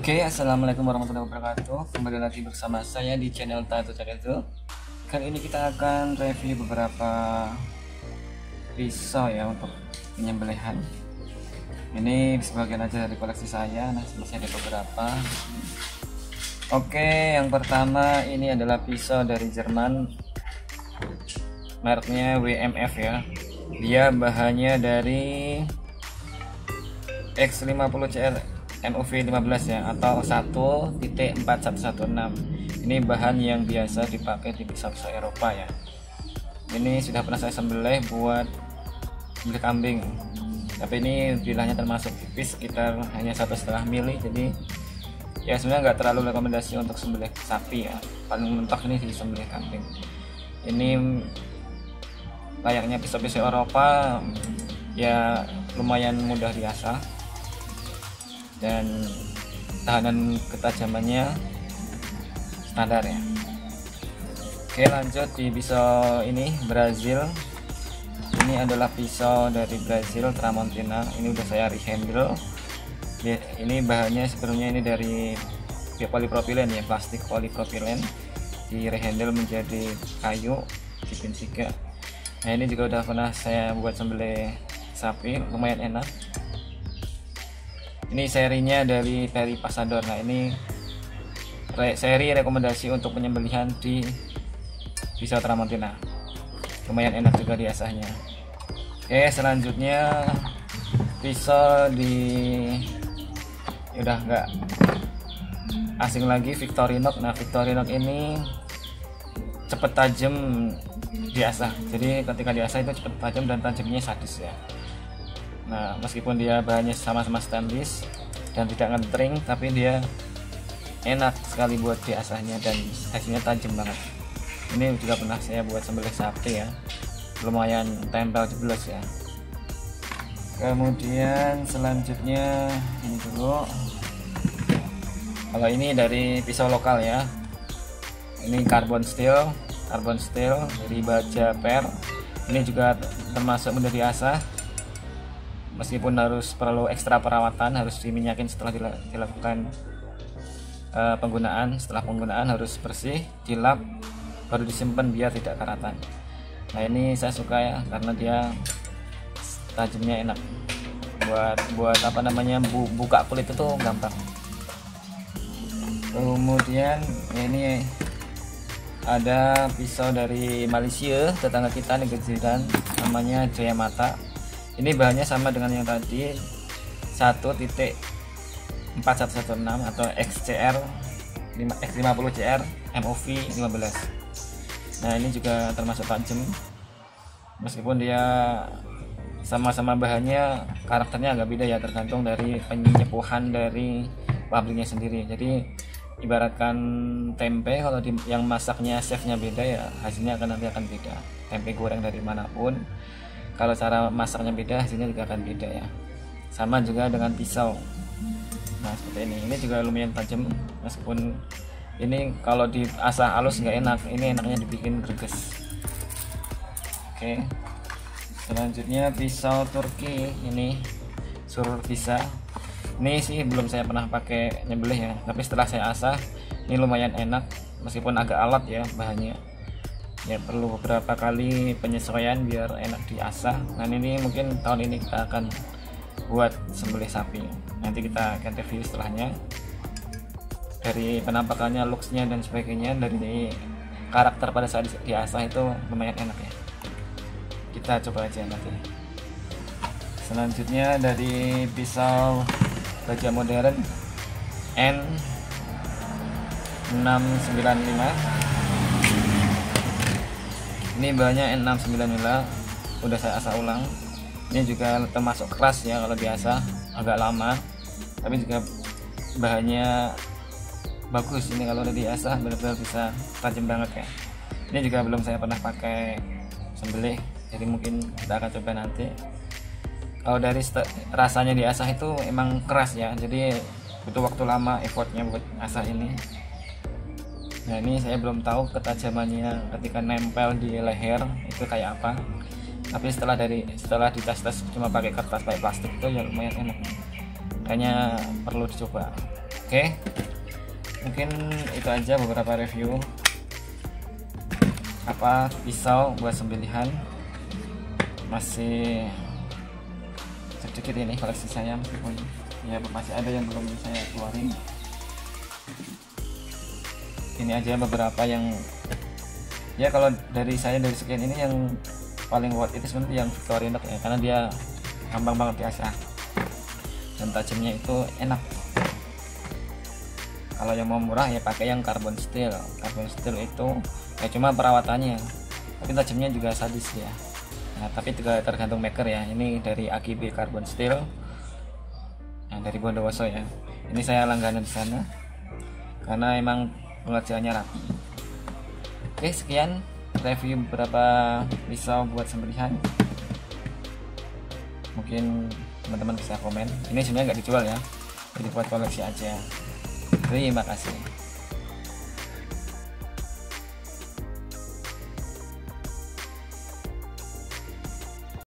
Assalamualaikum warahmatullahi wabarakatuh. Kembali lagi bersama saya di channel Tato Cakezo. Kali ini kita akan review beberapa pisau ya untuk penyembelihan. Ini sebagian aja dari koleksi saya, masih ada beberapa. Yang pertama ini adalah pisau dari Jerman, mereknya WMF ya. Dia bahannya dari X50CR MOV 15 ya, atau 1.4116. Ini bahan yang biasa dipakai di pisau-pisau Eropa ya. Ini sudah pernah saya sembelih buat sembelih kambing, tapi ini bilahnya termasuk tipis, sekitar hanya 1,5 mili. Jadi ya sebenarnya nggak terlalu rekomendasi untuk sembelih sapi ya, paling mentok ini di sembelih kambing. Ini layaknya pisau-pisau Eropa ya, lumayan mudah diasah dan tahanan ketajamannya standar ya. Lanjut di pisau ini Brazil. Ini adalah pisau dari Brazil, Tramontina. Ini udah saya rehandle. Ini bahannya sebelumnya ini dari polipropilen ya, plastik polipropilen, di rehandle menjadi kayu Siga. Nah ini juga udah pernah saya buat sembelih sapi, lumayan enak. Ini serinya dari Perry Pasador. Nah ini seri rekomendasi untuk penyembelihan di pisau Tramontina, lumayan enak juga diasahnya. Selanjutnya pisau udah nggak asing lagi, Victorinox. Nah Victorinox ini cepet tajam diasah, jadi ketika diasah itu cepet tajam dan tajamnya sadis ya. Nah meskipun dia bahannya sama-sama stainless dan tidak ngentring, tapi dia enak sekali buat diasahnya dan hasilnya tajam banget. Ini juga pernah saya buat sembelih sapi ya, lumayan tempel jeblos ya. Kemudian selanjutnya ini dulu, kalau ini dari pisau lokal ya, ini carbon steel dari baja per. Ini juga termasuk mudah diasah, meskipun perlu ekstra perawatan, harus diminyakin setelah dilakukan penggunaan. Setelah penggunaan harus bersih, dilap, baru disimpan biar tidak karatan. Nah ini saya suka ya, karena dia tajamnya enak, buat apa namanya, buka kulit itu gampang. Kemudian ini ada pisau dari Malaysia, tetangga kita negeri, namanya Jaya Mata. Ini bahannya sama dengan yang tadi, 1.4116 atau XCR X50CR MOV 15. Nah ini juga termasuk tajam, meskipun dia sama-sama bahannya, karakternya agak beda ya, tergantung dari penyepuhan dari pabriknya sendiri. Jadi ibaratkan tempe, kalau yang masaknya chefnya beda ya, hasilnya nanti akan beda. Tempe goreng dari manapun, kalau cara masaknya beda, hasilnya juga akan beda ya. Sama juga dengan pisau. Nah seperti ini juga lumayan tajam, meskipun ini kalau diasah halus nggak enak, ini enaknya dibikin greges. Selanjutnya pisau Turki, ini Surur Visa. Ini sih belum saya pernah pakai nyembelih ya, tapi setelah saya asah ini lumayan enak, meskipun agak alat ya bahannya ya, perlu beberapa kali penyesuaian biar enak diasah. Nah ini mungkin tahun ini kita akan buat sembelih sapi, nanti kita akan review setelahnya. Dari penampakannya, looksnya dan sebagainya, dari karakter pada saat diasah itu lumayan enak ya, kita coba aja nanti. Selanjutnya dari pisau baja modern N695. Ini bahannya N695, udah saya asah ulang. Ini juga termasuk keras ya kalau diasah, agak lama, tapi juga bahannya bagus. Ini kalau udah diasah benar-benar bisa tajam banget ya. Ini juga belum saya pernah pakai sembelih, jadi mungkin kita akan coba nanti. Kalau dari rasanya diasah itu emang keras ya, jadi butuh waktu lama effortnya buat asah ini. Nah ini saya belum tahu ketajamannya ketika nempel di leher itu kayak apa, tapi setelah dites cuma pakai kertas, pakai plastik, itu ya lumayan enak, kayaknya perlu dicoba. Oke, mungkin itu aja beberapa review pisau buat sembelihan. Masih sedikit ini koleksi saya, meskipun ya masih ada yang belum saya keluarin. Ini aja beberapa yang ya kalau dari sekian ini yang paling worth itu sebenarnya yang Victorinox ya, karena dia gampang banget diasah dan tajamnya itu enak. Kalau yang mau murah ya pakai yang carbon steel itu ya cuma perawatannya, tapi tajamnya juga sadis ya. Nah, tapi juga tergantung maker ya. Ini dari AGB Carbon Steel, nah, dari Bondowoso ya. Ini saya langganan di sana karena emang pengerjaannya rapi. Oke, sekian review beberapa pisau buat sembelihan. Mungkin teman-teman bisa komen. Ini sebenarnya nggak dijual ya, jadi buat koleksi aja. Terima kasih.